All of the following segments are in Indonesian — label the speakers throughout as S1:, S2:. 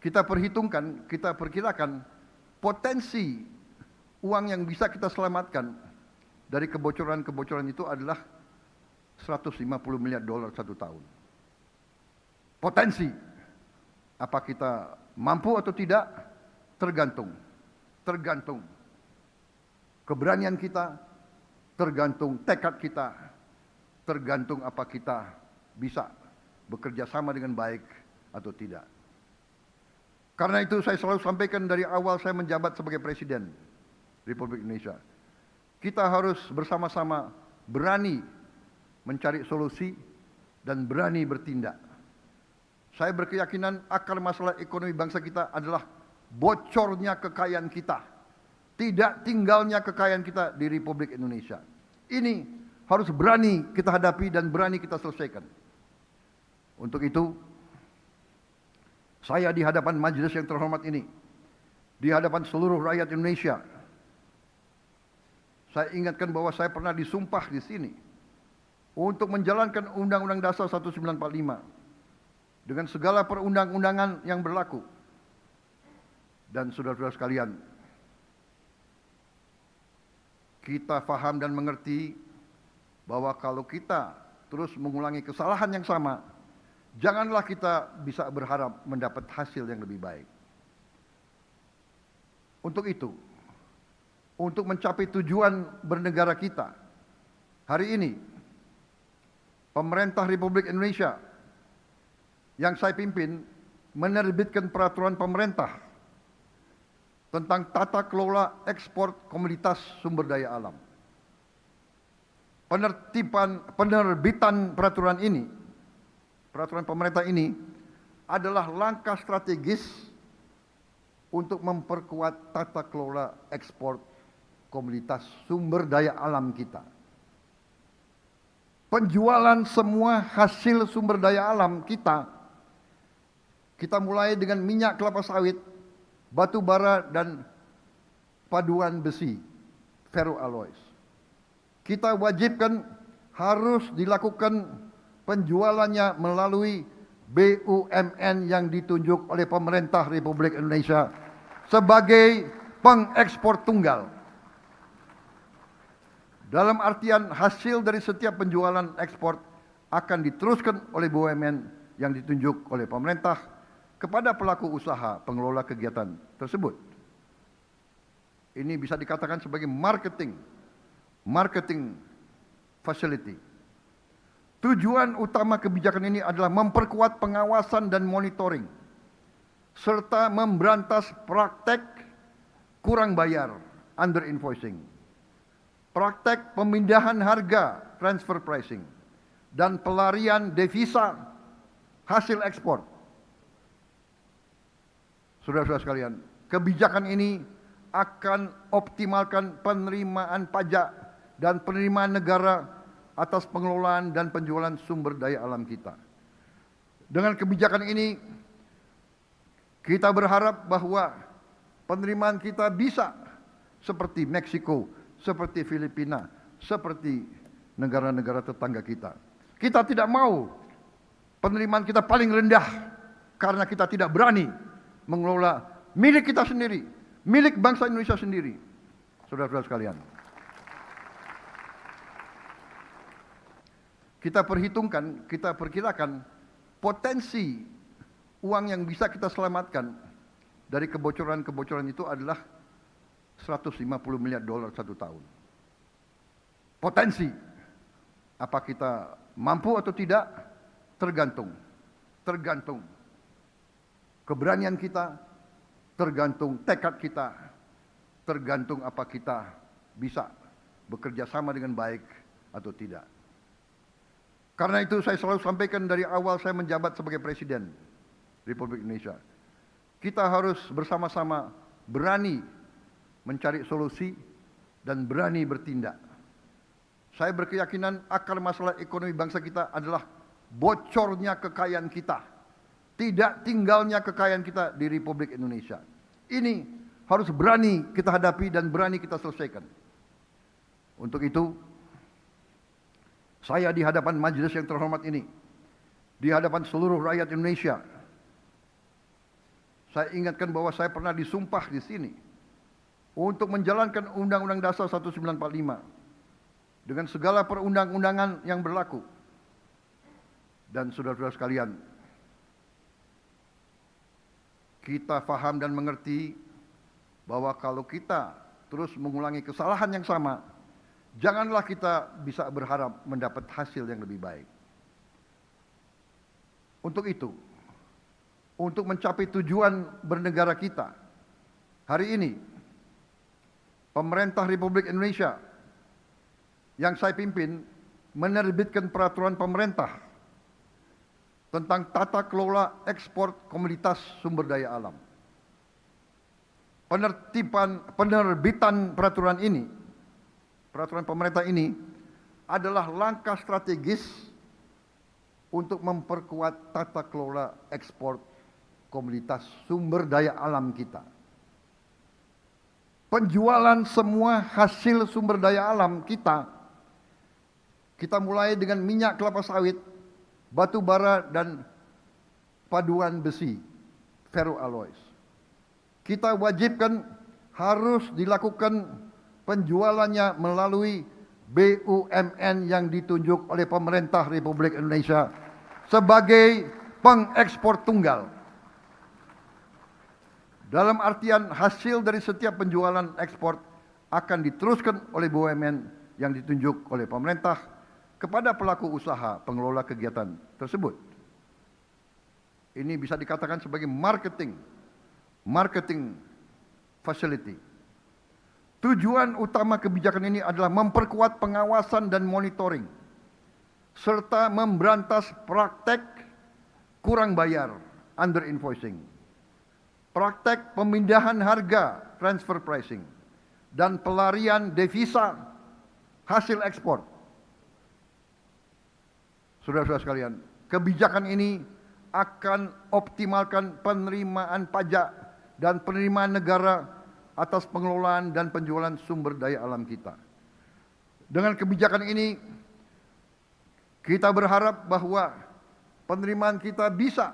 S1: kita perhitungkan, kita perkirakan potensi uang yang bisa kita selamatkan dari kebocoran-kebocoran itu adalah 150 miliar dolar satu tahun. Potensi. Apa kita mampu atau tidak? Tergantung. Tergantung keberanian kita, tergantung tekad kita, tergantung apa kita bisa bekerja sama dengan baik atau tidak. Karena itu saya selalu sampaikan dari awal saya menjabat sebagai Presiden Republik Indonesia. Kita harus bersama-sama berani mencari solusi dan berani bertindak. Saya berkeyakinan akar masalah ekonomi bangsa kita adalah bocornya kekayaan kita, tidak tinggalnya kekayaan kita di Republik Indonesia. Ini harus berani kita hadapi dan berani kita selesaikan. Untuk itu, saya di hadapan majelis yang terhormat ini, di hadapan seluruh rakyat Indonesia, saya ingatkan bahwa saya pernah disumpah di sini untuk menjalankan Undang-Undang Dasar 1945 dengan segala perundang-undangan yang berlaku. Dan saudara-saudara sekalian, kita paham dan mengerti bahwa kalau kita terus mengulangi kesalahan yang sama, janganlah kita bisa berharap mendapat hasil yang lebih baik. Untuk itu, untuk mencapai tujuan bernegara kita, hari ini pemerintah Republik Indonesia yang saya pimpin menerbitkan peraturan pemerintah tentang tata kelola ekspor komoditas sumber daya alam. Penerbitan peraturan pemerintah ini adalah langkah strategis untuk memperkuat tata kelola ekspor komoditas sumber daya alam kita. Penjualan semua hasil sumber daya alam kita mulai dengan minyak kelapa sawit, batu bara dan paduan besi, ferroalloys. Kita wajibkan harus dilakukan penjualannya melalui BUMN yang ditunjuk oleh pemerintah Republik Indonesia sebagai pengekspor tunggal. Dalam artian hasil dari setiap penjualan ekspor akan diteruskan oleh BUMN yang ditunjuk oleh pemerintah kepada pelaku usaha pengelola kegiatan tersebut. Ini bisa dikatakan sebagai marketing facility. Tujuan utama kebijakan ini adalah memperkuat pengawasan dan monitoring, serta memberantas praktek kurang bayar, under invoicing, praktek pemindahan harga, transfer pricing, dan pelarian devisa hasil ekspor. Saudara-saudara sekalian, kebijakan ini akan optimalkan penerimaan pajak dan penerimaan negara atas pengelolaan dan penjualan sumber daya alam kita. Dengan kebijakan ini, kita berharap bahwa penerimaan kita bisa seperti Meksiko, seperti Filipina, seperti negara-negara tetangga kita. Kita tidak mau penerimaan kita paling rendah karena kita tidak berani mengelola milik kita sendiri, milik bangsa Indonesia sendiri. Saudara-saudara sekalian, kita perhitungkan, kita perkirakan potensi uang yang bisa kita selamatkan dari kebocoran-kebocoran itu adalah 150 miliar dolar satu tahun. Potensi. Apa kita mampu atau tidak? Tergantung. Tergantung keberanian kita, tergantung tekad kita, tergantung apa kita bisa bekerja sama dengan baik atau tidak. Karena itu saya selalu sampaikan dari awal saya menjabat sebagai Presiden Republik Indonesia. Kita harus bersama-sama berani mencari solusi dan berani bertindak. Saya berkeyakinan akar masalah ekonomi bangsa kita adalah bocornya kekayaan kita, tidak tinggalnya kekayaan kita di Republik Indonesia. Ini harus berani kita hadapi dan berani kita selesaikan. Untuk itu, saya di hadapan majelis yang terhormat ini, di hadapan seluruh rakyat Indonesia, Saya ingatkan bahwa saya pernah disumpah di sini untuk menjalankan Undang-Undang Dasar 1945 dengan segala perundang-undangan yang berlaku. Dan saudara-saudara sekalian, kita paham dan mengerti bahwa kalau kita terus mengulangi kesalahan yang sama, janganlah kita bisa berharap mendapat hasil yang lebih baik. Untuk itu, untuk mencapai tujuan bernegara kita, hari ini pemerintah Republik Indonesia yang saya pimpin menerbitkan peraturan pemerintah tentang tata kelola ekspor komoditas sumber daya alam. Penerbitan peraturan pemerintah ini adalah langkah strategis untuk memperkuat tata kelola ekspor komoditas sumber daya alam kita. Penjualan semua hasil sumber daya alam kita mulai dengan minyak kelapa sawit, batu bara, dan paduan besi, ferroalloys. Kita wajibkan harus dilakukan penjualannya melalui BUMN yang ditunjuk oleh pemerintah Republik Indonesia sebagai pengekspor tunggal. Dalam artian hasil dari setiap penjualan ekspor akan diteruskan oleh BUMN yang ditunjuk oleh pemerintah kepada pelaku usaha pengelola kegiatan tersebut. Ini bisa dikatakan sebagai marketing facility. Tujuan utama kebijakan ini adalah memperkuat pengawasan dan monitoring, serta memberantas praktek kurang bayar, under invoicing, praktek pemindahan harga, transfer pricing, dan pelarian devisa hasil ekspor. Saudara-saudara sekalian, kebijakan ini akan optimalkan penerimaan pajak dan penerimaan negara atas pengelolaan dan penjualan sumber daya alam kita. Dengan kebijakan ini, kita berharap bahwa penerimaan kita bisa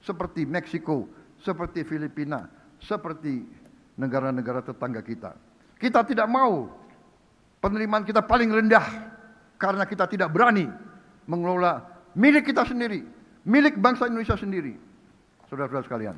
S1: seperti Meksiko, seperti Filipina, seperti negara-negara tetangga kita. Kita tidak mau penerimaan kita paling rendah karena kita tidak berani mengelola milik kita sendiri, milik bangsa Indonesia sendiri. Saudara-saudara sekalian,